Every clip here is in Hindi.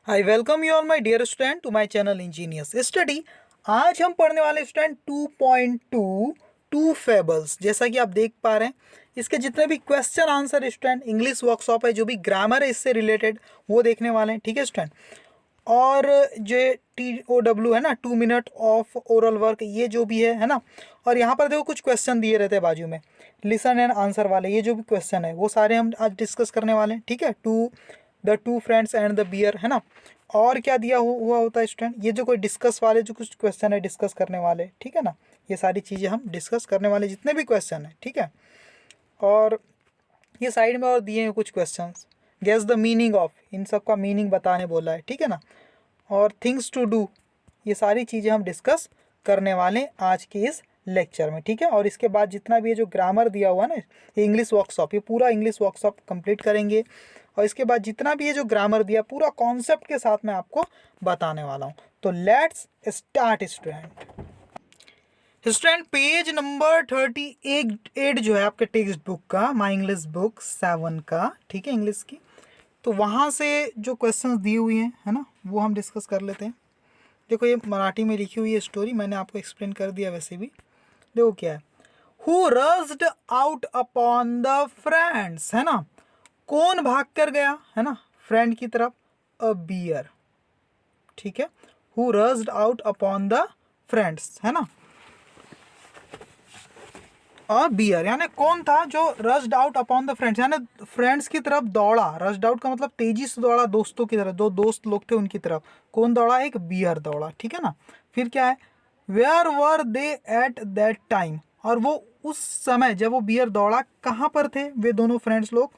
I welcome you all my dear student to my channel engineers study. आज हम पढ़ने वाले स्टूडेंट 2.2 टू फेबल्स। जैसा कि आप देख पा रहे हैं, इसके जितने भी question answer student English workshop है, जो भी ग्रामर है इससे रिलेटेड, वो देखने वाले हैं। ठीक है स्टूडेंट। और जो TOW है ना, 2 मिनट ऑफ ओरल वर्क, ये जो भी है ना। और यहाँ पर देखो कुछ क्वेश्चन दिए रहते हैं बाजू में, लिसन एंड आंसर वाले। ये जो भी क्वेश्चन है वो सारे हम आज डिस्कस करने वाले हैं। ठीक है, the two friends and the bear है ना। और क्या दिया हुआ होता है स्टूडेंट, ये जो कोई डिस्कस वाले जो कुछ क्वेश्चन है डिस्कस करने वाले, ठीक है ना। ये सारी चीज़ें हम डिस्कस करने वाले, जितने भी क्वेश्चन है। ठीक है। और ये साइड में और दिए हैं कुछ questions. Guess the meaning of, इन सब का मीनिंग बताने बोला है। ठीक है ना। और थिंग्स टू डू, ये सारी चीज़ें हम डिस्कस करने वाले हैं आज के इस लेक्चर में। ठीक है। और इसके बाद जितना भी ये जो ग्रामर दिया हुआ ना, ये इंग्लिश वर्कशॉप, ये पूरा इंग्लिश वर्कशॉप कंप्लीट करेंगे। और इसके बाद जितना भी ये जो ग्रामर दिया, पूरा कॉन्सेप्ट के साथ मैं आपको बताने वाला हूँ। तो let's start student. Student page number 38 जो है आपके टेक्स्ट बुक का, माई इंग्लिश बुक 7 का, ठीक है, इंग्लिश की। तो वहाँ से जो क्वेश्चंस दिए हुए हैं है ना, वो हम डिस्कस कर लेते हैं। देखो ये मराठी में लिखी हुई है स्टोरी, मैंने आपको एक्सप्लेन कर दिया वैसे भी। देखो क्या है, who rushed out upon the friends, है ना। कौन भाग कर गया है ना फ्रेंड की तरफ, अ बियर। ठीक है, who rushed out upon the friends, है ना। अ बियर यानी कौन था जो rushed out upon the friends, यानी फ्रेंड्स की तरफ दौड़ा। रस्ड आउट का मतलब तेजी से दौड़ा, दोस्तों की तरफ, दो दोस्त लोग थे उनकी तरफ। कौन दौड़ा, एक बियर दौड़ा। ठीक है ना। फिर क्या है, where were they at that time, और वो उस समय जब वो बियर दौड़ा कहाँ पर थे वे दोनों फ्रेंड्स लोग।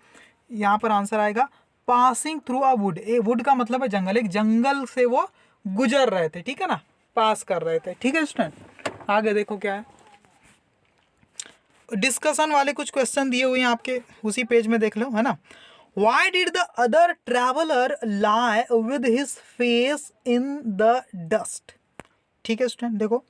यहाँ पर आंसर आएगा passing through a would. A would का मतलब है जंगल, एक जंगल से वो गुजर रहे थे। ठीक है ना, पास कर रहे थे। ठीक है स्टूडेंट, आगे देखो क्या है। डिस्कशन वाले कुछ क्वेश्चन दिए हुए हैं आपके उसी पेज में, देख लो, है ना। Why did the other traveller lie with his face in the dust. ठीक है स्टूडेंट, देखो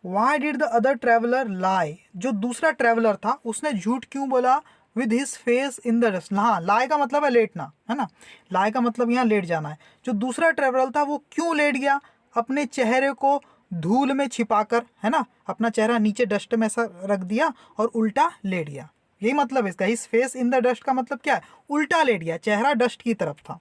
why did the other traveller lie, जो दूसरा ट्रेवलर था उसने झूठ क्यों बोला, with his face in the dust. हाँ, लाई का मतलब है लेटना, है ना। लाई का मतलब यहाँ लेट जाना है। जो दूसरा ट्रेवलर था वो क्यों लेट गया, अपने चेहरे को धूल में छिपाकर, है ना। अपना चेहरा नीचे डस्ट में ऐसा रख दिया और उल्टा लेट गया। यही मतलब है इसका। His face in the dust का मतलब क्या है, उल्टा लेट गया, चेहरा डस्ट की तरफ था।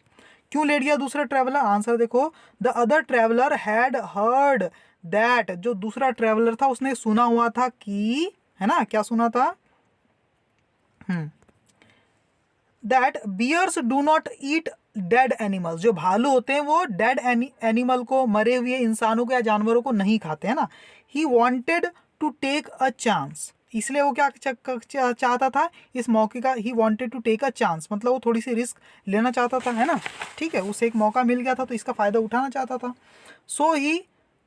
क्यों लेट गया दूसरा ट्रेवलर, आंसर देखो, the other traveller had heard that, जो दूसरा ट्रेवलर था उसने सुना हुआ था कि, है ना, क्या सुना था, that bears do not eat dead animals, जो भालू होते हैं वो डेड एनिमल को, मरे हुए इंसानों को या जानवरों को नहीं खाते, है ना। He wanted to take a chance, इसलिए वो क्या चाहता था इस मौके का, he wanted to take a chance मतलब वो थोड़ी सी रिस्क लेना चाहता था, है ना। ठीक है, उसे एक मौका मिल गया था तो इसका फ़ायदा उठाना चाहता था। So he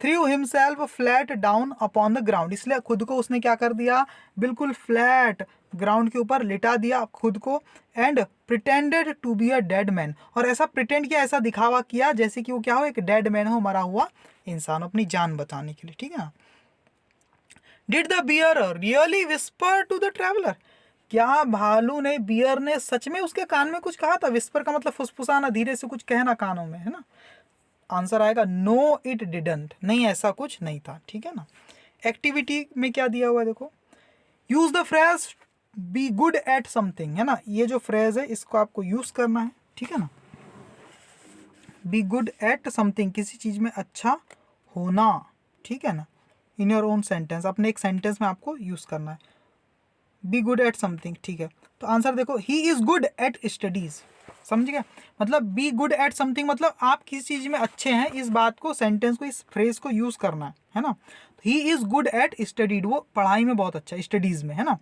threw himself flat down upon the ground, इसलिए खुद को उसने क्या कर दिया, बिल्कुल फ्लैट ग्राउंड के ऊपर लिटा दिया खुद को। And pretended to be a dead man, और ऐसा प्रिटेंड किया, ऐसा दिखावा किया जैसे कि वो क्या हो, एक डेड मैन हो, मरा हुआ इंसान, अपनी जान बचाने के लिए। ठीक है ना। Did the bear really whisper to the traveller, क्या भालू ने, बियर ने सच में उसके कान में कुछ कहा था। विस्पर का मतलब फुसफुसाना, धीरे से कुछ कहना कानों में, है ना। आंसर आएगा नो इट डिडंट, नहीं ऐसा कुछ नहीं था। ठीक है ना। एक्टिविटी में क्या दिया हुआ है देखो, use the phrase be good at something, है ना। ये जो फ्रेज है इसको आपको यूज करना है। ठीक है ना। बी गुड एट समथिंग, किसी चीज में अच्छा होना। ठीक है ना। इन योर ओन सेंटेंस, अपने एक सेंटेंस में आपको यूज करना है, बी गुड एट समथिंग। ठीक है, तो आंसर देखो, he is good at studies, समझ गया। मतलब बी गुड एट समथिंग मतलब आप किसी चीज में अच्छे हैं, इस बात को, सेंटेंस को, इस फ्रेज को यूज करना है ना। He is good at studied, वो पढ़ाई में बहुत अच्छा है, स्टडीज में, है ना।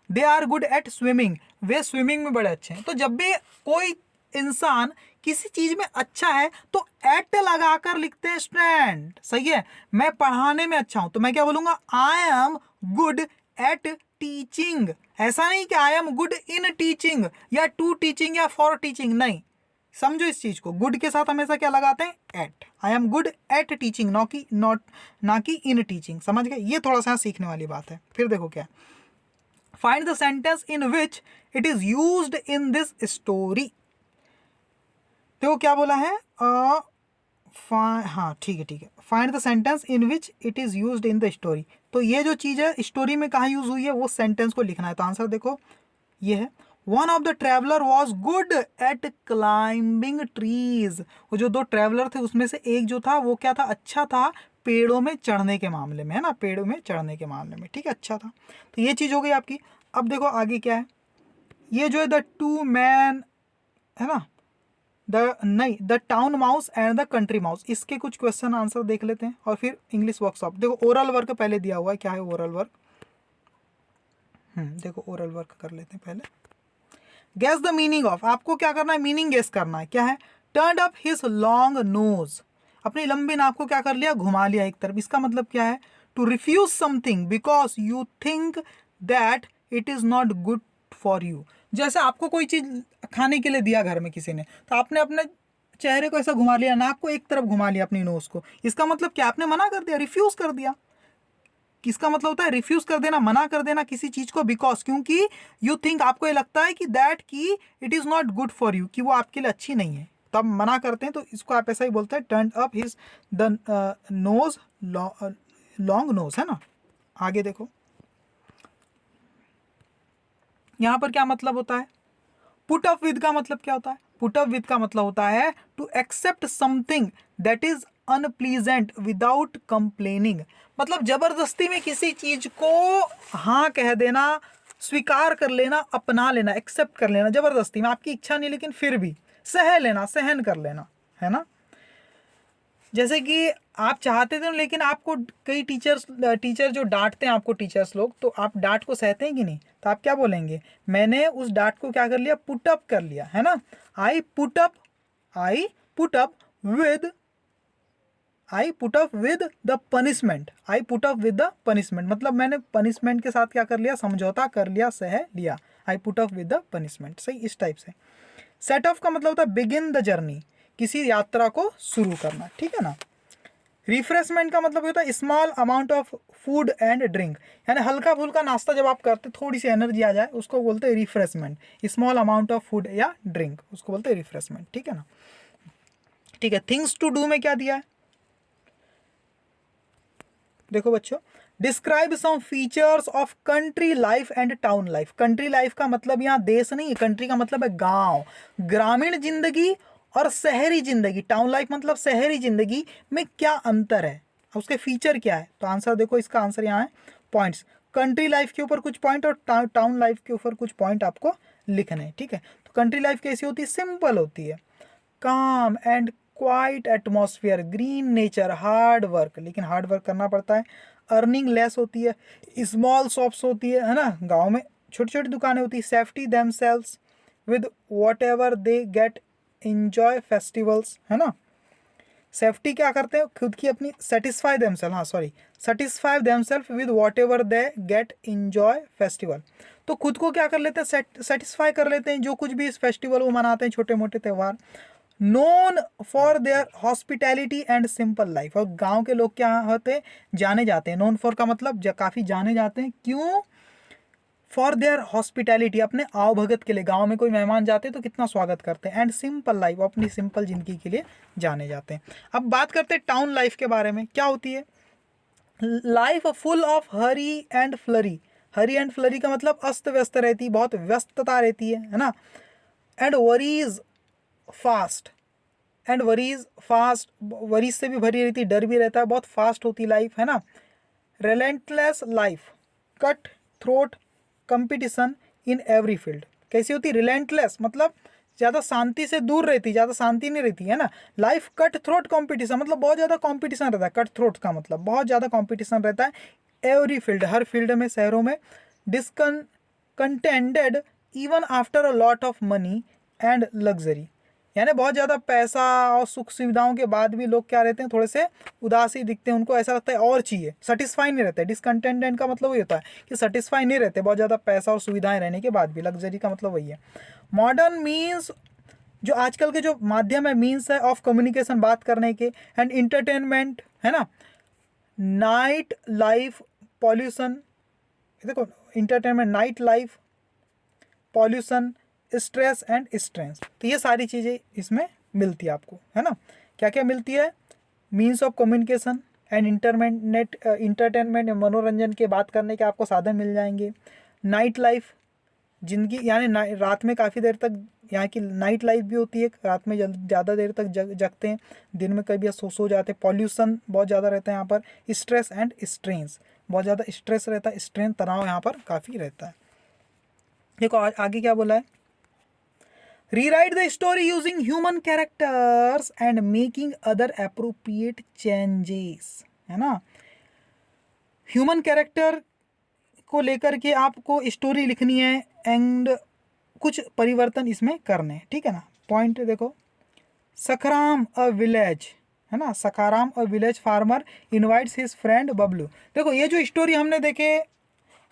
They are good at swimming, वे स्विमिंग में बड़े अच्छे हैं। तो जब भी कोई इंसान किसी चीज में अच्छा है तो एट लगाकर लिखते हैं स्टूडेंट, सही है। मैं पढ़ाने में अच्छा हूं तो मैं क्या बोलूंगा, आई एम गुड एट टीचिंग। ऐसा नहीं कि आई एम गुड इन टीचिंग या टू टीचिंग या फॉर टीचिंग, नहीं। समझो इस चीज को, गुड के साथ हमेशा क्या लगाते हैं, at. I am good at teaching, ना कि इन टीचिंग, समझ गए। ये थोड़ा सा सीखने वाली बात है। फिर देखो क्या, find the sentence in which it is used in this story. देखो क्या बोला है, हाँ ठीक है ठीक है, find the sentence in which it is used in the story. तो ये जो चीज़ है स्टोरी में कहाँ यूज़ हुई है वो सेंटेंस को लिखना है। तो आंसर देखो ये है, one of the traveller was good at climbing trees. वो जो दो ट्रेवलर थे उसमें से एक जो था वो क्या था, अच्छा था पेड़ों में चढ़ने के मामले में, है ना, पेड़ों में चढ़ने के मामले में, ठीक है, अच्छा था। तो ये चीज़ हो गई आपकी। अब देखो आगे क्या है, ये जो है द टू मैन, है ना, the town mouse and the country mouse, इसके कुछ क्वेश्चन आंसर देख लेते हैं और फिर इंग्लिश वर्कशॉप। देखो ओरल वर्क पहले दिया हुआ है, क्या है ओरल वर्क, देखो ओरल वर्क कर लेते हैं पहले। गेस द मीनिंग ऑफ, आपको क्या करना है, मीनिंग गेस करना है। क्या है, turn up his long nose, अपनी लंबी नाक को क्या कर लिया, घुमा लिया एक तरफ। इसका मतलब क्या है, to refuse something because you think that it is not good for you. जैसे आपको कोई चीज खाने के लिए दिया घर में किसी ने, तो आपने अपने चेहरे को ऐसा घुमा लिया, नाक को एक तरफ घुमा लिया अपनी नोज को, इसका मतलब क्या, आपने मना कर दिया, रिफ्यूज कर दिया। किसका मतलब होता है, रिफ्यूज कर देना, मना कर देना किसी चीज को, बिकॉज क्योंकि यू थिंक, आपको ये लगता है कि दैट की it is not good for you, कि वो आपके लिए अच्छी नहीं है, तो आप मना करते हैं। तो इसको आप ऐसा ही बोलते हैं, turn up his the nose, long nose, है ना। आगे देखो यहां पर क्या मतलब होता है, पुट अप विद का मतलब क्या होता है, पुट अप विद का मतलब होता है to accept something that is unpleasant without complaining. मतलब जबरदस्ती में किसी चीज को हाँ कह देना, स्वीकार कर लेना, अपना लेना, एक्सेप्ट कर लेना जबरदस्ती में, आपकी इच्छा नहीं लेकिन फिर भी सह लेना, सहन कर लेना, है ना। जैसे कि आप चाहते थे लेकिन आपको कई टीचर जो डांटते हैं आपको, टीचर्स लोग, तो आप डांट को सहते हैं कि नहीं, तो आप क्या बोलेंगे, मैंने उस डांट को क्या कर लिया, पुट अप कर लिया, है ना। I put up, I put up with, I put up with the punishment, I put up with the punishment, मतलब मैंने पनिशमेंट के साथ क्या कर लिया, समझौता कर लिया, सह लिया, I put up with the punishment, सही, इस टाइप से। सेट ऑफ का मतलब होता है बिगिन द जर्नी, किसी यात्रा को शुरू करना, ठीक है ना। रिफ्रेशमेंट का मतलब होता है small amount of food and drink, यानी हल्का फुल्का नाश्ता जब आप करते थोड़ी सी एनर्जी आ जाए उसको बोलते हैं refreshment, small amount of food या ड्रिंक उसको बोलते हैं रिफ्रेशमेंट, ठीक है ना। ठीक है, थिंग्स टू डू में क्या दिया है, देखो बच्चों, describe some features of country life and town life. Country life का मतलब यहाँ देश नहीं है, कंट्री का मतलब है गांव, ग्रामीण जिंदगी और शहरी जिंदगी, टाउन लाइफ मतलब शहरी जिंदगी में क्या अंतर है, उसके फीचर क्या है। तो आंसर देखो, इसका आंसर यहाँ है पॉइंट्स, कंट्री लाइफ के ऊपर कुछ पॉइंट और टाउन लाइफ के ऊपर कुछ पॉइंट आपको लिखने हैं, ठीक है। तो कंट्री लाइफ कैसी होती है, सिंपल होती है, काम and quite atmosphere, green nature, hard work, लेकिन हार्ड वर्क करना पड़ता है, अर्निंग लेस होती है, स्मॉल शॉप्स होती है ना, गांव में छोटी छोटी दुकानें होती है, safety themselves with whatever they get, enjoy festivals, है ना। सेफ्टी क्या करते हैं, खुद की अपनी, सेटिस्फाई देमसेल्फ, हाँ sorry, satisfy themself with whatever they get, enjoy festival, तो खुद को क्या कर लेते हैं, सेटिस्फाई कर लेते हैं, जो कुछ भी इस फेस्टिवल वो मनाते हैं, छोटे मोटे त्यौहार। Known for their hospitality and simple life, और गांव के लोग क्या होते हैं, जाने जाते हैं, नोन फॉर का मतलब काफ़ी जाने जाते हैं, क्यों, फॉर देयर हॉस्पिटैलिटी, अपने आओ भगत के लिए, गांव में कोई मेहमान जाते हैं तो कितना स्वागत करते हैं, एंड सिंपल लाइफ, अपनी सिंपल जिंदगी के लिए जाने जाते हैं। अब बात करते हैं टाउन लाइफ के बारे में, क्या होती है, life full of Hari and flurry, Hari and flurry का मतलब अस्त व्यस्त रहती, बहुत व्यस्तता रहती है ना, and worries fast, and worries fast, worries से भी भरी रहती है, डर भी रहता है, बहुत फास्ट होती लाइफ, है ना। Relentless life, cut throat competition in every field, कैसी होती, रिलेंटलेस मतलब ज़्यादा शांति से दूर रहती, ज़्यादा शांति नहीं रहती, है ना। लाइफ कट थ्रोट कंपटीशन मतलब बहुत ज़्यादा कंपटीशन रहता है, कट थ्रोट का मतलब बहुत ज़्यादा कंपटीशन रहता है, एवरी फील्ड, हर फील्ड में, शहरों में। Contended even after a lot of money and luxury, यानी बहुत ज़्यादा पैसा और सुख सुविधाओं के बाद भी लोग क्या रहते हैं, थोड़े से उदासी दिखते हैं, उनको ऐसा लगता है और चाहिए, सेटिस्फाई नहीं रहते। डिसकंटेंटेड का मतलब वही होता है कि सेटिस्फाई नहीं रहते, बहुत ज़्यादा पैसा और सुविधाएं रहने के बाद भी, लग्जरी का मतलब वही है। मॉडर्न मीन्स, जो आजकल के जो माध्यम है, मीन्स है ऑफ कम्युनिकेशन, बात करने के, एंड इंटरटेनमेंट, है ना, नाइट लाइफ, पॉल्यूशन, देखो entertainment, night life, pollution, stress and strains, तो ये सारी चीज़ें इसमें मिलती है आपको, है ना। क्या क्या मिलती है? Means of communication and entertainment, मनोरंजन के बात करने के आपको साधन मिल जाएंगे। नाइट लाइफ, जिंदगी यानी रात में काफ़ी देर तक यहाँ की नाइट लाइफ भी होती है, रात में ज़्यादा देर तक जगते हैं, दिन में कभी सो जाते हैं। पॉल्यूशन बहुत ज़्यादा रहता है यहाँ पर। स्ट्रेस एंड स्ट्रेंस, बहुत ज़्यादा स्ट्रेस रहता है, स्ट्रेन तनाव यहाँ पर काफ़ी रहता है। देखो आगे क्या बोला है, rewrite the story using human characters and making other appropriate changes, है ना। ह्यूमन कैरेक्टर को लेकर के आपको स्टोरी लिखनी है एंड कुछ परिवर्तन इसमें करने, ठीक है ना। पॉइंट देखो, सखराम अ विलेज, है ना, Sakharam a village farmer invites his friend Bablu. देखो ये जो स्टोरी हमने देखे,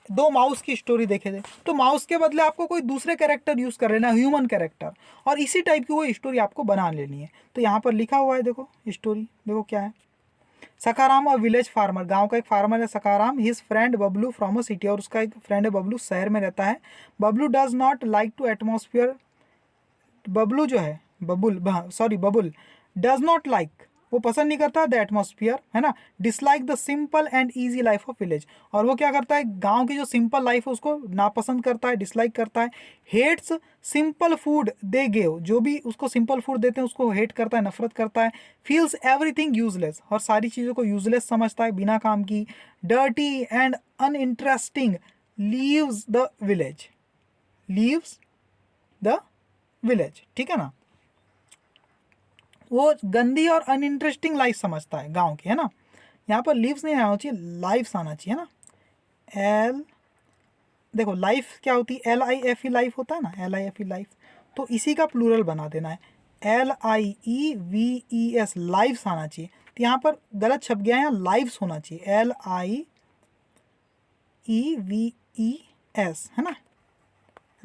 दो माउस की स्टोरी देखे थे, तो माउस के बदले आपको कोई दूसरे कैरेक्टर यूज़ कर लेना, ह्यूमन कैरेक्टर, और इसी टाइप की वो स्टोरी आपको बना लेनी है। तो यहाँ पर लिखा हुआ है, देखो स्टोरी देखो क्या है। सखाराम और विलेज फार्मर, गांव का एक फार्मर है Sakharam, his friend Bablu from a city, और उसका एक फ्रेंड है बबलू, शहर में रहता है। Bablu does not like to atmosphere, Bablu जो है बबुल डज नॉट लाइक, वो पसंद नहीं करता द एटमोसफियर, है ना। Dislike the simple and easy life of village, और वो क्या करता है, गांव की जो सिंपल लाइफ है उसको नापसंद करता है, डिसलाइक करता है। Hates simple food they gave, जो भी उसको सिंपल फूड देते हैं उसको हेट करता है, नफरत करता है। फील्स एवरीथिंग यूजलेस, और सारी चीज़ों को यूजलेस समझता है, बिना काम की। Dirty and uninteresting, leaves the village, leaves the village, ठीक है ना। वो गंदी और अनइंटरेस्टिंग लाइफ समझता है गांव की, है ना। यहाँ पर लीव्स नहीं आना चाहिए, लाइफ्स आना चाहिए, है ना। एल, देखो लाइफ क्या होती है, LIFE लाइफ होता है ना, LIFE लाइफ, तो इसी का प्लूरल बना देना है, LIEVES, लाइफ्स आना चाहिए। तो यहाँ पर गलत छप गया है, यहाँ लाइव्स होना चाहिए, LIEVES, है ना।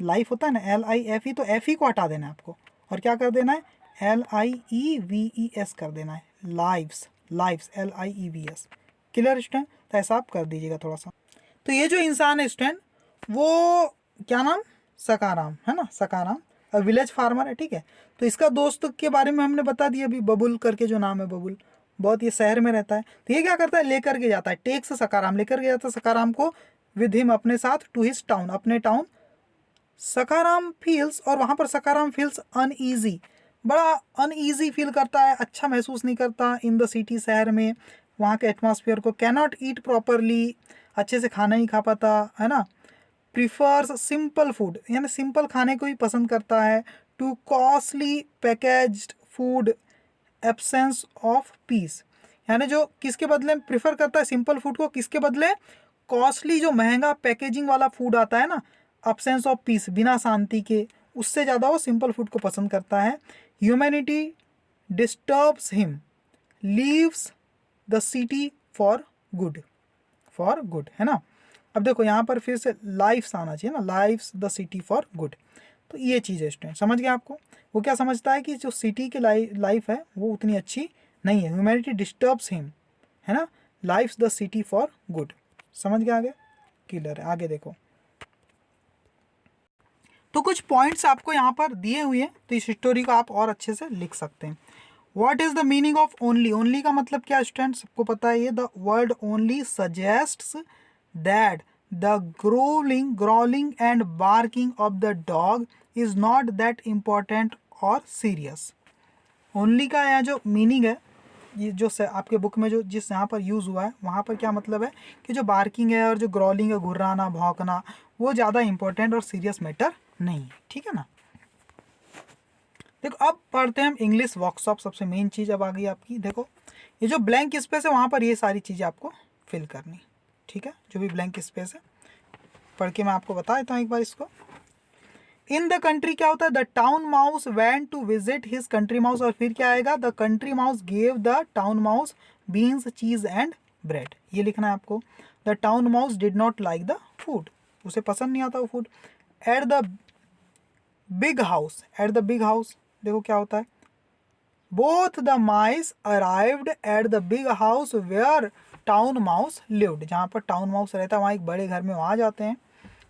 लाइफ होता है ना LIFE, तो FE को हटा देना है आपको, और क्या कर देना है, LIEVES कर देना है, lives, lives LIEVS। Clear student, तो ऐसा आप कर दीजिएगा थोड़ा सा। तो ये जो इंसान है स्टूडेंट, वो क्या नाम, सकाराम, है ना, सकाराम और विलेज फार्मर है, ठीक है। तो इसका दोस्त के बारे में हमने बता दिया अभी, बबुल करके जो नाम है, बबुल, बहुत ये शहर में रहता है। तो ये क्या करता है, लेकर के जाता है, टेक्स सकाराम, लेकर के जाता है सकाराम को विद हिम, अपने साथ, टू हिज टाउन, अपने टाउन। सकाराम फील्स, और वहाँ पर सकाराम फील्स अनईजी, बड़ा अनईजी फील करता है, अच्छा महसूस नहीं करता इन द सिटी, शहर में, वहाँ के एटमॉस्फेयर को। कैनॉट ईट प्रॉपरली, अच्छे से खाना नहीं खा पाता, है ना। प्रीफर्स सिंपल फूड, यानी सिंपल खाने को ही पसंद करता है। To costly packaged food, absence of peace, यानी जो किसके बदले में प्रीफर करता है सिंपल फूड को, किसके बदले, कॉस्टली जो महंगा पैकेजिंग वाला फूड आता है ना, अब्सेंस ऑफ पीस, बिना शांति के, उससे ज़्यादा वो सिंपल फूड को पसंद करता है। Humanity disturbs him, leaves the city for good, for good, है ना। अब देखो यहाँ पर फिर से लाइफ्स आना चाहिए ना, lives the city for good. तो ये चीज़ है स्टूडेंट, समझ गए आपको। वो क्या समझता है कि जो सिटी की लाइफ है वो उतनी अच्छी नहीं है, ह्यूमैनिटी डिस्टर्ब्स हिम, है ना, lives the city for good. समझ गए आगे, क्लियर है। आगे देखो, तो कुछ पॉइंट्स आपको यहाँ पर दिए हुए हैं, तो इस स्टोरी को आप और अच्छे से लिख सकते हैं। What is the meaning of only, only का मतलब क्या स्टूडेंट, सबको पता है ये, the word only suggests that the gruelling and barking of the dog is not that important और सीरियस। ओनली का यहाँ जो मीनिंग है, ये जो आपके बुक में जो जिस यहाँ पर यूज़ हुआ है, वहाँ पर क्या मतलब है कि जो बार्किंग है और जो ग्रोलिंग है, घुर्राना भौंकना, वो ज़्यादा इंपॉर्टेंट और सीरियस मैटर नहीं है, ठीक है ना। देखो अब पढ़ते हैं हम इंग्लिश वर्कशॉप, सबसे मेन चीज़ अब आ गई आपकी। देखो ये जो ब्लैंक स्पेस है, वहाँ पर ये सारी चीज़ें आपको फिल करनी, ठीक है। जो भी ब्लैंक स्पेस है पढ़ के मैं आपको बता देता हूँ एक बार इसको। इन द कंट्री क्या होता है, the town mouse went to visit his country mouse, और फिर क्या आएगा, the country mouse gave the town mouse beans cheese and bread, ये लिखना है आपको। The town mouse did not like the food, उसे पसंद नहीं आता वो food. At the big house, at the big house, देखो क्या होता है, both the mice arrived at the big house where town mouse lived, जहाँ पर टाउन माउस रहता है वहाँ एक बड़े घर में वहाँ जाते हैं।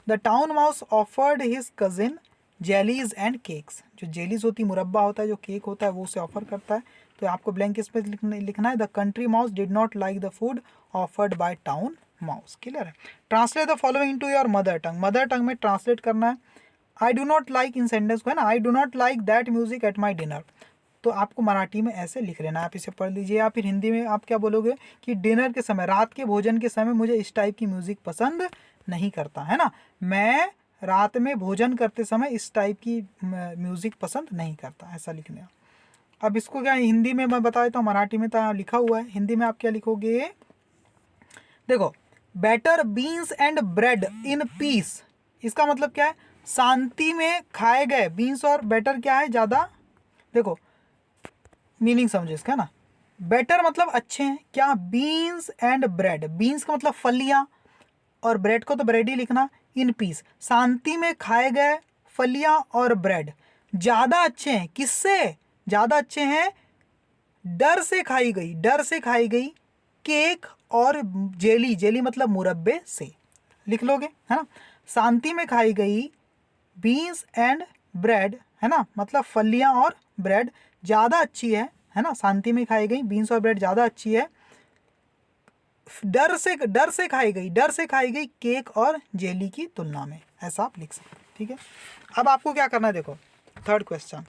The town mouse offered his cousin jellies and cakes. जो जेलीज होती, मुरब्बा होता है, जो केक होता है वो उसे ऑफर करता है। तो आपको ब्लैंक स्पेस लिखना है the country mouse did not like the food offered by town mouse. Clear है। Translate the following into your mother tongue. Mother tongue में ट्रांसलेट करना है। आई डू नॉट लाइक इन सेंटेंस को है ना, I do not like that music at my dinner. तो आपको मराठी में ऐसे लिख लेना, आप इसे पढ़ लीजिए। या फिर हिंदी में आप क्या बोलोगे कि डिनर के समय, रात के भोजन के समय मुझे इस टाइप की म्यूज़िक पसंद नहीं करता, है ना। मैं रात में भोजन करते समय इस टाइप की म्यूज़िक पसंद नहीं करता, ऐसा लिखने। अब इसको क्या हिंदी में मैं बता देता हूँ, मराठी में तो लिखा हुआ है, हिंदी में आप क्या लिखोगे। देखो, better beans and bread in piece, इसका मतलब क्या है, शांति में खाए गए। बीन्स और बेटर क्या है, ज़्यादा। देखो मीनिंग समझो इसका ना। बेटर मतलब अच्छे हैं, क्या, बीन्स एंड ब्रेड, बीन्स का मतलब फलियां और ब्रेड को तो ब्रेड ही लिखना। इन पीस, शांति में खाए गए फलियां और ब्रेड ज़्यादा अच्छे हैं। किससे ज़्यादा अच्छे हैं, डर से खाई गई, डर से खाई गई केक और जेली, जेली मतलब मुरब्बे से, लिख लोगे, है ना। शांति में खाई गई बीन्स एंड ब्रेड, है ना, मतलब फलियां और ब्रेड ज़्यादा अच्छी है ना। शांति में खाई गई बीन्स और ब्रेड ज़्यादा अच्छी है डर से खाई गई, डर से खाई गई केक और जेली की तुलना में, ऐसा आप लिख सकते हैं। ठीक है। अब आपको क्या करना है, देखो third question,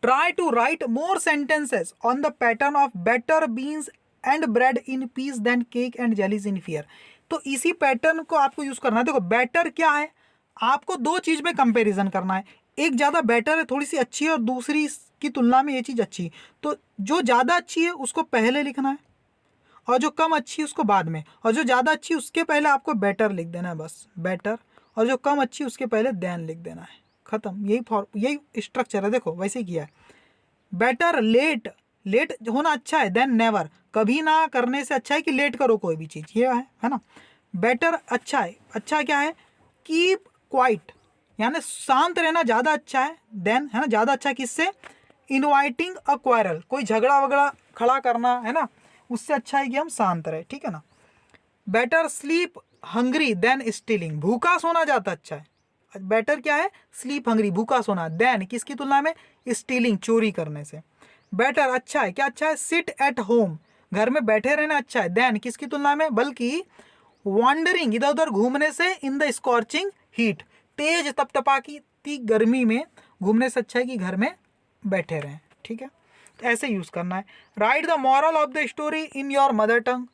try to write more sentences on the pattern of better beans and bread in peace than cake and jellies in fear. तो इसी पैटर्न को आपको यूज करना है। देखो बेटर क्या है, आपको दो चीज में कंपैरिजन करना है। एक ज़्यादा बेटर है, थोड़ी सी अच्छी है, और दूसरी की तुलना में ये चीज़ अच्छी है। तो जो ज़्यादा अच्छी है उसको पहले लिखना है, और जो कम अच्छी है उसको बाद में, और जो ज़्यादा अच्छी है उसके पहले आपको बेटर लिख देना है, बस बेटर, और जो कम अच्छी है उसके पहले देन लिख देना है, ख़त्म। यही स्ट्रक्चर है। देखो वैसे किया है। बेटर लेट, लेट होना अच्छा है, देन नेवर, कभी ना करने से अच्छा है कि लेट करो कोई भी चीज़, ये है ना। बेटर अच्छा है, अच्छा क्या है, कीप क्वाइट यानी शांत रहना ज़्यादा अच्छा है, देन, है ना, ज़्यादा अच्छा किससे, इनवाइटिंग अ क्वारल, कोई झगड़ा वगड़ा खड़ा करना, है ना, उससे अच्छा है कि हम शांत रहे, ठीक है ना। Better sleep hungry than stealing, भूखा सोना ज़्यादा अच्छा है। बेटर क्या है, स्लीप हंग्री, भूखा सोना, देन किसकी तुलना में, स्टीलिंग, चोरी करने से। बेटर अच्छा है, क्या अच्छा है, सिट एट होम, घर में बैठे रहना अच्छा है, देन किसकी तुलना में, बल्कि वॉन्डरिंग, इधर उधर घूमने से, इन द स्कॉर्चिंग हीट, तेज तपतपाती गर्मी में घूमने से अच्छा है कि घर में बैठे रहें। ठीक है, ऐसे यूज़ करना है। Right the moral of the story in your mother tongue.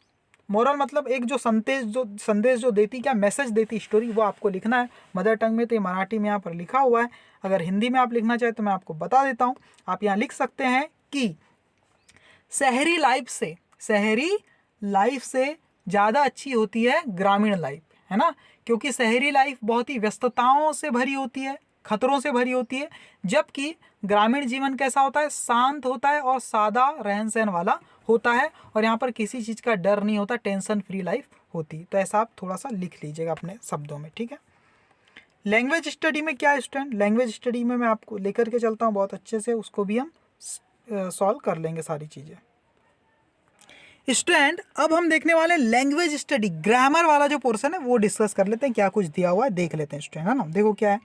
Moral मतलब एक जो संदेश जो देती, क्या मैसेज देती स्टोरी, वो आपको लिखना है मदर टंग में। तो ये मराठी में यहाँ पर लिखा हुआ है। अगर हिंदी में आप लिखना चाहें तो मैं आपको बता देता हूँ। आप यहाँ लिख सकते हैं कि शहरी लाइफ से ज़्यादा अच्छी होती है ग्रामीण लाइफ, है ना, क्योंकि शहरी लाइफ बहुत ही व्यस्तताओं से भरी होती है, खतरों से भरी होती है, जबकि ग्रामीण जीवन कैसा होता है, शांत होता है और सादा रहन सहन वाला होता है, और यहाँ पर किसी चीज़ का डर नहीं होता, टेंशन फ्री लाइफ होती। तो ऐसा आप थोड़ा सा लिख लीजिएगा अपने शब्दों में। ठीक है। लैंग्वेज स्टडी में क्या है स्टूडेंट, लैंग्वेज स्टडी में मैं आपको लेकर के चलता हूँ बहुत अच्छे से, उसको भी हम सॉल्व कर लेंगे सारी चीज़ें। स्टूडेंट अब हम देखने वाले लैंग्वेज स्टडी, ग्रामर वाला जो पोर्शन है वो डिस्कस कर लेते हैं। क्या कुछ दिया हुआ है देख लेते हैं स्टूडेंट, है ना। देखो क्या है,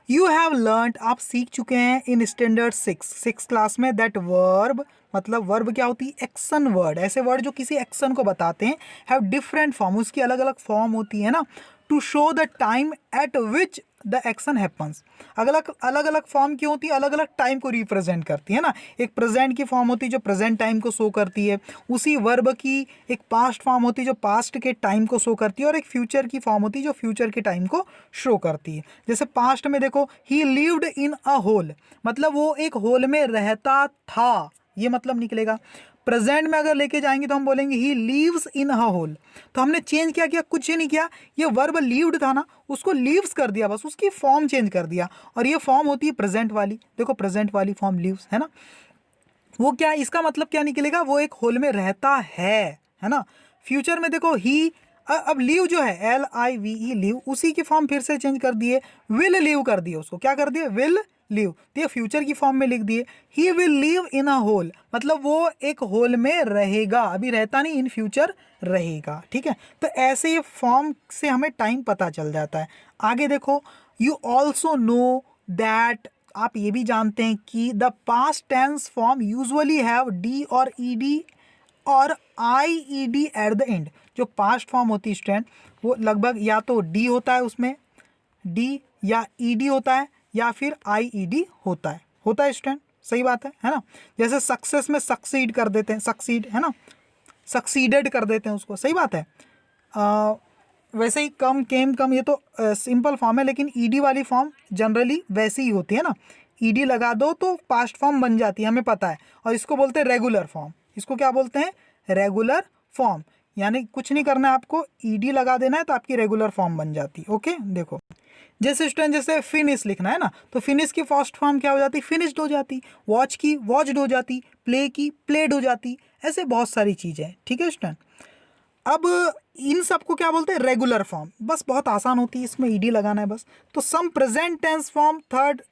यू हैव लर्न, आप सीख चुके हैं इन स्टैंडर्ड 6 क्लास में, दैट वर्ब, मतलब वर्ब क्या होती है, एक्शन वर्ड, ऐसे वर्ड जो किसी एक्शन को बताते हैं, हैव डिफरेंट फॉर्म, उसकी अलग अलग फॉर्म होती है ना, to show the time at which the action happens. अलग अलग फॉर्म की होती है, अलग अलग टाइम को रिप्रेजेंट करती है ना। एक प्रेजेंट की फॉर्म होती है जो प्रेजेंट टाइम को शो करती है, उसी वर्ब की एक पास्ट फॉर्म होती है जो पास्ट के टाइम को शो करती है, और एक फ्यूचर की फॉर्म होती है जो फ्यूचर के टाइम को शो करती है। जैसे पास्ट में देखो, ही लिव्ड इन अ होल, मतलब वो एक होल में रहता था, ये मतलब निकलेगा। प्रेजेंट में अगर लेके जाएंगे तो हम बोलेंगे he leaves in a whole. तो हमने चेंज क्या किया, कुछ नहीं किया, ये वर्ब लीव्ड था ना, उसको लीव्स कर दिया, बस उसकी फॉर्म चेंज कर दिया, और ये फॉर्म होती है प्रेजेंट वाली। देखो प्रेजेंट वाली फॉर्म लीव्स, है ना, वो क्या, इसका मतलब क्या निकलेगा, वो एक होल में रहता है ना। फ्यूचर में देखो ही, अब लीव जो है LIVE लीव, उसी की फॉर्म फिर से चेंज कर दिए, विल लीव कर दिए, उसको क्या कर दिए, विल लीव, तो ये फ्यूचर की फॉर्म में लिख दिए। He will live in a hole, मतलब वो एक होल में रहेगा, अभी रहता नहीं, इन फ्यूचर रहेगा। ठीक है, तो ऐसे ये फॉर्म से हमें टाइम पता चल जाता है। आगे देखो, यू ऑल्सो नो दैट, आप ये भी जानते हैं कि the past tense form usually have D और ईडी और I E D at the end. जो पास्ट फॉर्म होती है स्टूडेंट, वो लगभग या तो डी होता है उसमें, डी या ई डी होता है, या फिर आई ई डी होता है स्टूडेंट, सही बात है ना। जैसे सक्सेस में सक्सीड कर देते हैं, सक्सीड है ना, सक्सीडेड कर देते हैं उसको, सही बात है। वैसे ही कम, केम, कम, ये तो सिंपल फॉर्म है, लेकिन ईडी वाली फॉर्म जनरली वैसी ही होती है ना। ईडी लगा दो तो पास्ट फॉर्म बन जाती है, हमें पता है, और इसको बोलते हैं रेगुलर फॉर्म। इसको क्या बोलते हैं? Regular form. यानी कुछ नहीं करना है आपको, ईडी लगा देना है तो आपकी रेगुलर फॉर्म बन जाती है। ओके, देखो जैसे स्टूडेंट, जैसे फिनिश लिखना है ना, तो फिनिश की फर्स्ट फॉर्म क्या हो जाती? फिनिश्ड हो जाती। वॉच की वॉच्ड हो जाती, प्ले की प्लेड हो जाती, ऐसे बहुत सारी चीज़ें, ठीक है स्टूडेंट। अब इन सबको क्या बोलते हैं? Regular form. बस बहुत आसान होती है, इसमें ईडी लगाना है बस। तो some present tense form third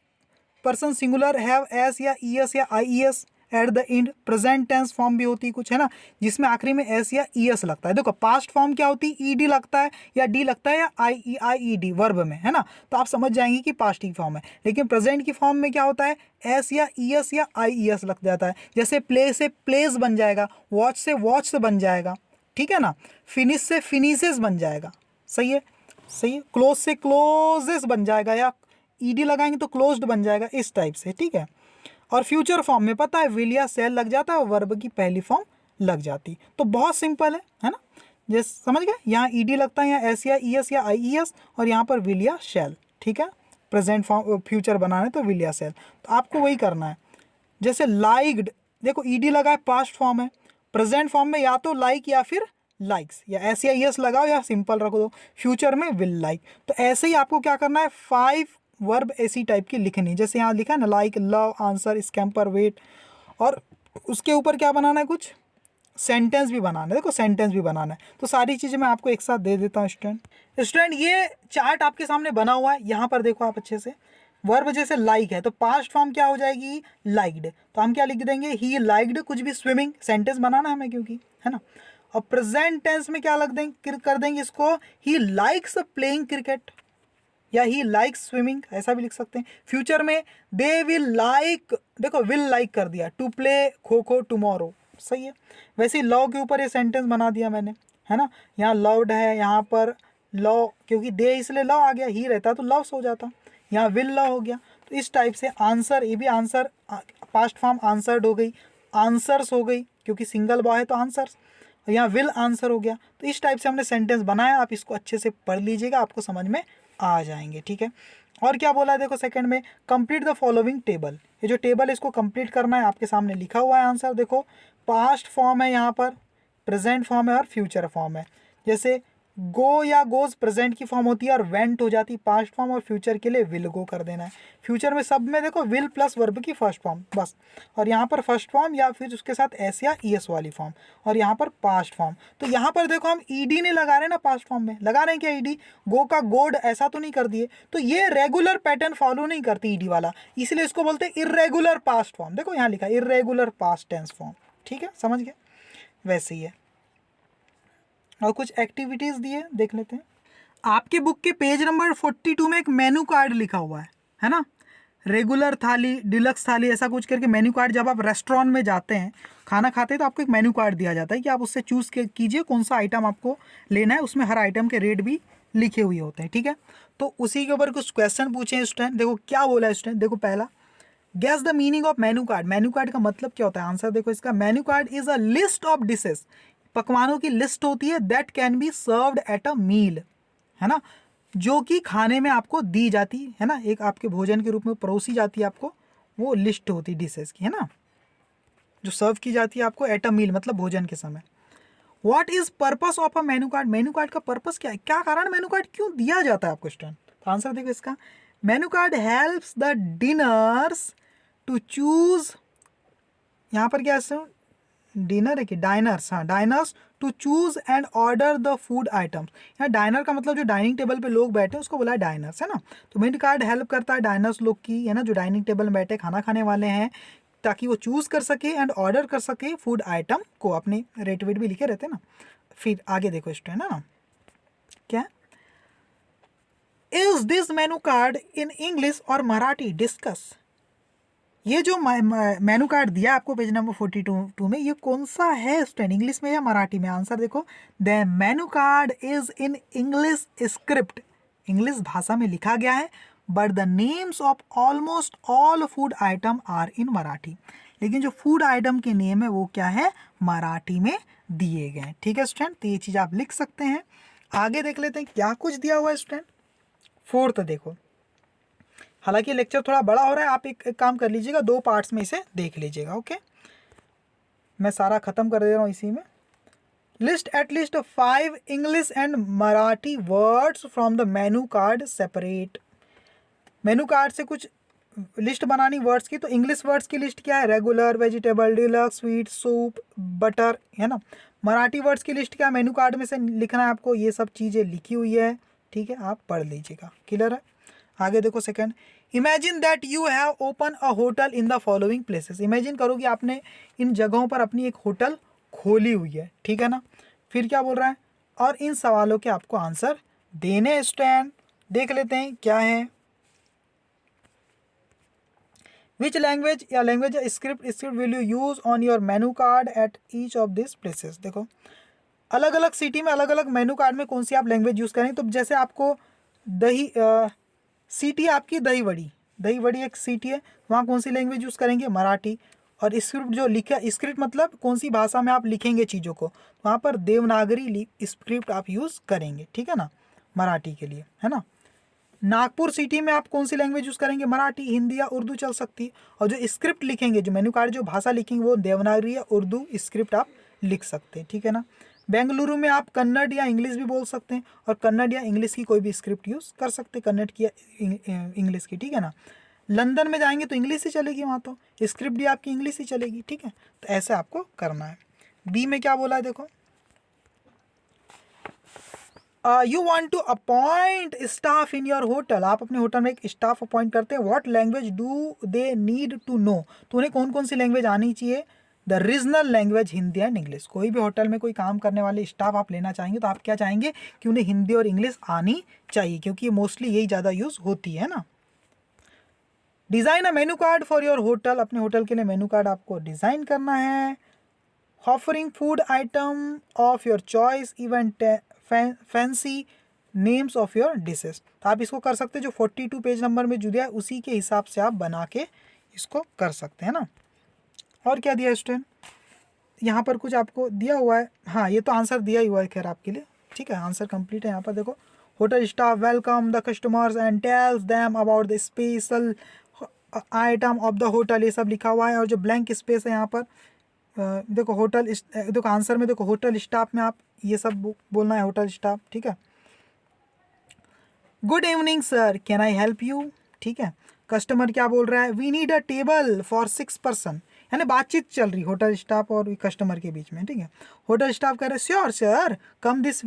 person singular have S या ई एस या I E S at the end. Present tense form भी होती है कुछ, है ना, जिसमें आखिरी में एस या ई एस लगता है। देखो पास्ट फॉर्म क्या होती है? ई डी लगता है या डी लगता है या आई ई डी वर्ब में, है ना, तो आप समझ जाएंगे कि पास्ट की फॉर्म है। लेकिन प्रेजेंट की फॉर्म में क्या होता है? एस या ई एस या आई ई एस लग जाता है। जैसे प्ले से प्लेस बन जाएगा, वॉच से वॉच से बन जाएगा, ठीक है ना, फिनिश से फिनिशेस बन जाएगा, सही है, सही है। क्लोज से क्लोजेस बन जाएगा, या ईडी लगाएंगे तो क्लोज्ड बन जाएगा, इस टाइप से, ठीक है। और फ्यूचर फॉर्म में पता है विल या सेल लग जाता है और वर्ब की पहली फॉर्म लग जाती। तो बहुत सिंपल है ना, जैसे समझ गए, यहाँ ईडी लगता है, यहाँ एस या ई एस या आई ई एस, और यहाँ पर विल या शेल, ठीक है। प्रेजेंट फॉर्म फ्यूचर बनाना है तो विल या सेल, तो आपको वही करना है। जैसे लाइक्ड, देखो ईडी लगा है, पास्ट फॉर्म है। प्रेजेंट फॉर्म में या तो लाइक या फिर लाइक्स, या एस या यस लगाओ या सिंपल रखो दो। फ्यूचर में विल लाइक। तो ऐसे ही आपको क्या करना है, 5 वर्ब ऐसी टाइप की लिखनी, जैसे यहाँ लिखा है ना, like, love, answer, scamper, wait, और उसके ऊपर क्या बनाना है, कुछ सेंटेंस भी बनाना है। देखो सेंटेंस भी बनाना है, तो सारी चीज़ें मैं आपको एक साथ दे देता हूँ स्टूडेंट। ये चार्ट आपके सामने बना हुआ है, यहाँ पर देखो आप अच्छे से। वर्ब जैसे लाइक है तो पास्ट फॉर्म क्या हो जाएगी? लाइक्ड। तो हम क्या लिख देंगे? ही लाइक्ड कुछ भी स्विमिंग, सेंटेंस बनाना है हमें क्योंकि, है ना। और प्रेजेंट टेंस में क्या लग देंगे, कर देंगे इसको, ही लाइक्स प्लेइंग क्रिकेट या ही लाइक्स स्विमिंग, ऐसा भी लिख सकते हैं। फ्यूचर में दे विल लाइक, देखो विल लाइक कर दिया, to play kho kho tomorrow, सही है। वैसे ही लव के ऊपर ये सेंटेंस बना दिया मैंने, है ना। यहाँ लव्ड है, यहाँ पर लव, क्योंकि दे इसलिए लव आ गया, ही रहता तो लव्स हो जाता, यहाँ विल लव हो गया। तो इस टाइप से आंसर, ये भी आंसर, पास्ट फॉर्म आंसर्ड हो गई, आंसर्स हो गई, क्योंकि सिंगल बॉय है तो आंसर्स, यहाँ विल आंसर हो गया। तो इस टाइप से हमने सेंटेंस बनाया, आप इसको अच्छे से पढ़ लीजिएगा, आपको समझ में आ जाएंगे, ठीक है। और क्या बोला है, देखो सेकंड में, कंप्लीट द फॉलोइंग टेबल। ये जो टेबल है इसको कंप्लीट करना है, आपके सामने लिखा हुआ है आंसर। देखो पास्ट फॉर्म है, यहाँ पर प्रेजेंट फॉर्म है और फ्यूचर फॉर्म है। जैसे गो या गोज प्रेजेंट की फॉर्म होती है और वेंट हो जाती पास्ट फॉर्म, और फ्यूचर के लिए विल गो कर देना है। फ्यूचर में सब में देखो विल प्लस वर्ब की फर्स्ट फॉर्म बस, और यहाँ पर फर्स्ट फॉर्म या फिर उसके साथ एस या ई एस वाली फॉर्म, और यहाँ पर पास्ट फॉर्म। तो यहाँ पर देखो हम ईडी नहीं लगा रहे ना, पास्ट फॉर्म में लगा रहे हैं क्या ईडी? गो का गोड ऐसा तो नहीं कर दिए, तो ये रेगुलर पैटर्न फॉलो नहीं करती ईडी वाला, इसलिए इसको बोलते हैं इर्रेगुलर पास्ट फॉर्म। देखो यहाँ लिखा इर्रेगुलर पास्ट टेंस फॉर्म, ठीक है, समझ गए, वैसे ही है। और कुछ एक्टिविटीज़ दी है, देख लेते हैं। आपके बुक के पेज नंबर 42 में एक मेनू कार्ड लिखा हुआ है ना। रेगुलर थाली, डिलक्स थाली, ऐसा कुछ करके मेनू कार्ड, जब आप रेस्टोरेंट में जाते हैं खाना खाते हैं तो आपको एक मेनू कार्ड दिया जाता है कि आप उससे चूज़ कीजिए कौन सा आइटम आपको लेना है। उसमें हर आइटम के रेट भी लिखे हुए होते हैं, ठीक है। तो उसी के ऊपर कुछ क्वेश्चन पूछे हैं स्टूडेंट। देखो क्या बोला है स्टूडेंट, देखो पहला, guess the meaning of menu card. Menu card का मतलब क्या होता है? आंसर देखो इसका, menu card is a list of dishes, पकवानों की लिस्ट होती है, that can be served at a meal, है ना, जो कि खाने में आपको दी जाती है ना, एक आपके भोजन के रूप में परोसी जाती है आपको, वो लिस्ट होती है डिशेस की, है ना, जो सर्व की जाती है आपको एट अ मील, मतलब भोजन के समय। What is purpose of a menu card? Menu card का पर्पस क्या है, क्या कारण मेनू कार्ड क्यों दिया जाता है आपको स्टूडेंट? तो आंसर देखो इसका, menu card helps the diners to choose, यहाँ पर क्या है, डिनर है कि डाइनर्स, हाँ diners, to choose and order the food items. यहाँ डाइनर का मतलब जो डाइनिंग टेबल पे लोग बैठे हैं उसको बोला है डाइनर्स, है ना। तो मेनू कार्ड हेल्प करता है डाइनर्स लोग की, है ना, जो डाइनिंग टेबल में बैठे खाना खाने वाले हैं, ताकि वो चूज़ कर सके एंड ऑर्डर कर सके फूड आइटम को, अपने रेट वेट भी लिखे रहते हैं ना। फिर आगे देखो स्टूडेंट, है ना, क्या, is this menu card in English और मराठी, डिस्कस। ये जो मेनू कार्ड दिया आपको पेज नंबर 42 में, ये कौन सा है स्टूडेंट, इंग्लिश में या मराठी में? आंसर देखो, the menu card is in English script, English भाषा में लिखा गया है, but the names of almost all food item are in Marathi, लेकिन जो फूड आइटम के नेम है वो क्या है, मराठी में दिए गए। ठीक है स्टूडेंट, तो ये चीज़ आप लिख सकते हैं। आगे देख लेते हैं क्या कुछ दिया हुआ है स्टूडेंट। फोर्थ देखो, हालांकि लेक्चर थोड़ा बड़ा हो रहा है, आप एक काम कर लीजिएगा, 2 पार्ट्स में इसे देख लीजिएगा। ओके, मैं सारा खत्म कर दे रहा हूँ इसी में। List at least 5 English and Marathi words from the menu card separate. Menu card से कुछ लिस्ट बनानी वर्ड्स की, तो इंग्लिश वर्ड्स की लिस्ट क्या है, regular, vegetable, deluxe, sweet, soup, butter, है ना। मराठी वर्ड्स की लिस्ट क्या है, मेनू कार्ड में से लिखना है आपको, ये सब चीज़ें लिखी हुई है। ठीक है, आप पढ़ लीजिएगा, क्लियर है। आगे देखो second, imagine that you have open a hotel in the following places. Imagine करो कि आपने इन जगहों पर अपनी एक होटल खोली हुई है, ठीक है ना। फिर क्या बोल रहा है, और इन सवालों के आपको आंसर देने। स्टैंड देख लेते हैं क्या है। विच लैंग्वेज या language script will you use on your menu card at each of this places. देखो अलग अलग सिटी में अलग अलग मेनू कार्ड में कौन सी आप लैंग्वेज यूज़ करेंगे। तो जैसे आपको दही सिटी आपकी दही बड़ी एक सिटी है, वहाँ कौन सी लैंग्वेज यूज़ करेंगे, मराठी। और स्क्रिप्ट जो लिखा, स्क्रिप्ट मतलब कौन सी भाषा में आप लिखेंगे चीज़ों को, वहाँ पर देवनागरी स्क्रिप्ट आप यूज़ करेंगे, ठीक है ना, मराठी के लिए, है ना। नागपुर सिटी में आप कौन सी लैंग्वेज यूज़ करेंगे, मराठी, हिंदी या उर्दू चल सकती है। और जो स्क्रिप्ट लिखेंगे, जो मेनू कार्ड जो भाषा लिखेंगे वो देवनागरी या उर्दू स्क्रिप्ट आप लिख सकते हैं, ठीक है ना। बेंगलुरु में आप कन्नड़ या इंग्लिश भी बोल सकते हैं, और कन्नड़ या इंग्लिश की कोई भी स्क्रिप्ट यूज़ कर सकते हैं, कन्नड़ की या इंग्लिश की, ठीक है ना। लंदन में जाएंगे तो इंग्लिश ही चलेगी, वहाँ तो स्क्रिप्ट भी आपकी इंग्लिश ही चलेगी, ठीक है। तो ऐसे आपको करना है। बी में क्या बोला है देखो, you want to appoint staff in your hotel. आप अपने होटल में एक स्टाफ अपॉइंट करते हैं। What language do they need to know. तो उन्हें कौन कौन सी लैंग्वेज आनी चाहिए, the regional language Hindi and English. कोई भी होटल में कोई काम करने वाले स्टाफ आप लेना चाहेंगे तो आप क्या चाहेंगे कि उन्हें हिंदी और इंग्लिश आनी चाहिए, क्योंकि मोस्टली यही ज़्यादा यूज़ होती है ना। Design a menu card for your hotel. अपने होटल के लिए मेनू कार्ड आपको डिज़ाइन करना है। Offering food item of your choice, even fancy names of your dishes. तो आप इसको कर सकते हैं, जो 42 पेज नंबर में जो दिया है उसी के हिसाब से आप बना के इसको कर सकते हैं ना। और क्या दिया स्टूडेंट, यहाँ पर कुछ आपको दिया हुआ है। हाँ, ये तो आंसर दिया ही हुआ है खैर आपके लिए, ठीक है, आंसर कंप्लीट है। यहाँ पर देखो, hotel staff welcome the customers and tells them about the special item of the hotel, ये सब लिखा हुआ है। और जो ब्लैंक स्पेस है यहाँ पर देखो होटल, देखो आंसर में देखो होटल स्टाफ में आप ये सब बोलना है, होटल स्टाफ, ठीक है। Good evening sir, can I help you, ठीक है। कस्टमर क्या बोल रहा है, we need a table for 6 person, यानी बातचीत चल रही होटल स्टाफ और कस्टमर के बीच में, ठीक है। होटल स्टाफ कह रहे sure sir, come this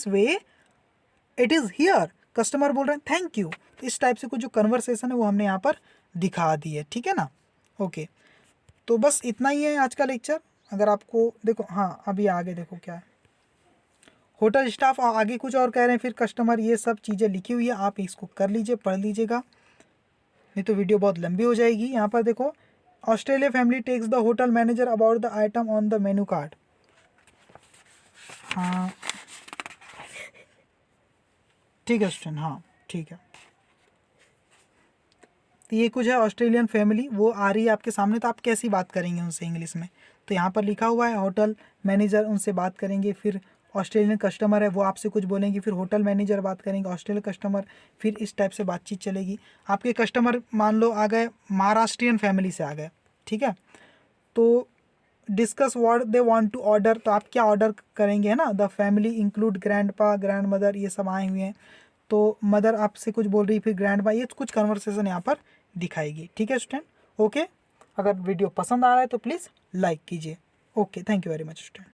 way it is here. Customer बोल रहे हैं थैंक यू। इस टाइप से कुछ जो कन्वर्सेशन है वो हमने यहाँ पर दिखा दी है, ठीक है ना। ओके, तो बस इतना ही है आज का लेक्चर। अगर आपको देखो, हाँ अभी आगे देखो क्या है, होटल स्टाफ आगे कुछ और कह रहे हैं, फिर कस्टमर, ये सब चीज़ें लिखी हुई है, आप इसको कर लीजिए, पढ़ लीजिएगा, नहीं तो वीडियो बहुत लंबी हो जाएगी। यहाँ पर देखो, Australia family takes the hotel manager about the item on the menu card. हाँ ठीक है स्टूडेंट, हाँ ठीक है। तो ये कुछ है ऑस्ट्रेलियन फैमिली, वो आ रही है आपके सामने, तो आप कैसी बात करेंगे उनसे इंग्लिश में। तो यहाँ पर लिखा हुआ है होटल मैनेजर, उनसे बात करेंगे। फिर ऑस्ट्रेलियन कस्टमर है, वो आपसे कुछ बोलेंगे, फिर होटल मैनेजर बात करेंगे, ऑस्ट्रेलियन कस्टमर, फिर इस टाइप से बातचीत चलेगी। आपके कस्टमर मान लो आ गए महाराष्ट्रियन फैमिली से आ गए, ठीक है, तो discuss what they want to order. तो आप क्या ऑर्डर करेंगे, है ना। The family include grandpa, grandmother, ये सब आए हुए हैं। तो मदर आपसे कुछ बोल रही, फिर ग्रैंडपा, ये कुछ कन्वर्सेशन यहाँ पर दिखाएगी, ठीक है स्टूडेंट। ओके, अगर वीडियो पसंद आ रहा है तो प्लीज़ लाइक कीजिए। Okay, thank you very much student.